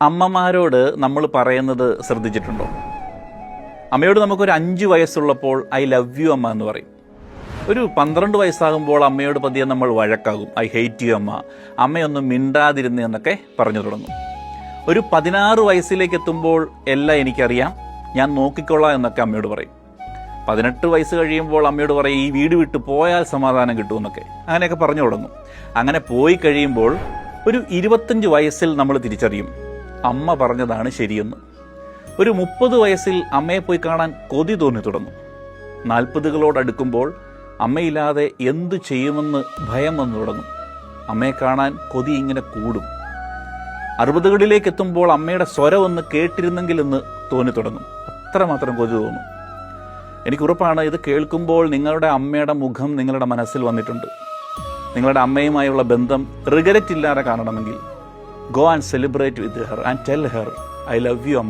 അമ്മമാരോട് നമ്മൾ പറയുന്നത് ശ്രദ്ധിച്ചിട്ടുണ്ടോ? അമ്മയോട് നമുക്കൊരു 5 വയസ്സുള്ളപ്പോൾ ഐ ലവ് യു അമ്മ എന്ന് പറയും. ഒരു 12 വയസ്സാകുമ്പോൾ അമ്മയോട് പതിയെ നമ്മൾ വഴക്കാകും. ഐ ഹേറ്റ് യു അമ്മ, അമ്മയൊന്നും മിണ്ടാതിരുന്ന് എന്നൊക്കെ പറഞ്ഞു തുടങ്ങും. ഒരു 16 വയസ്സിലേക്ക് എത്തുമ്പോൾ എല്ലാം എനിക്കറിയാം, ഞാൻ നോക്കിക്കൊള്ളാം എന്നൊക്കെ അമ്മയോട് പറയും. 18 വയസ്സ് കഴിയുമ്പോൾ അമ്മയോട് പറയും, ഈ വീട് വിട്ട് പോയാൽ സമാധാനം കിട്ടുമെന്നൊക്കെ അങ്ങനെയൊക്കെ പറഞ്ഞു തുടങ്ങും. അങ്ങനെ പോയി കഴിയുമ്പോൾ ഒരു 25 വയസ്സിൽ നമ്മൾ തിരിച്ചറിയും, അമ്മ പറഞ്ഞതാണ് ശരിയെന്ന്. ഒരു 30 വയസ്സിൽ അമ്മയെ പോയി കാണാൻ കൊതി തോന്നി തുടങ്ങും. 40കളോടടുക്കുമ്പോൾ അമ്മയില്ലാതെ എന്തു ചെയ്യുമെന്ന് ഭയം വന്നു തുടങ്ങും. അമ്മയെ കാണാൻ കൊതി ഇങ്ങനെ കൂടും. 60കളിലേക്ക് എത്തുമ്പോൾ അമ്മയുടെ സ്വരം ഒന്ന് കേട്ടിരുന്നെങ്കിലെന്ന് തോന്നി തുടങ്ങും. അത്രമാത്രം കൊതി തോന്നും. എനിക്കുറപ്പാണ്, ഇത് കേൾക്കുമ്പോൾ നിങ്ങളുടെ അമ്മയുടെ മുഖം നിങ്ങളുടെ മനസ്സിൽ വന്നിട്ടുണ്ട്. നിങ്ങളുടെ അമ്മയുമായുള്ള ബന്ധം റിഗ്രറ്റ് ഇല്ലാതെ കാണണമെങ്കിൽ go and celebrate with her and tell her I love you അമ്മ.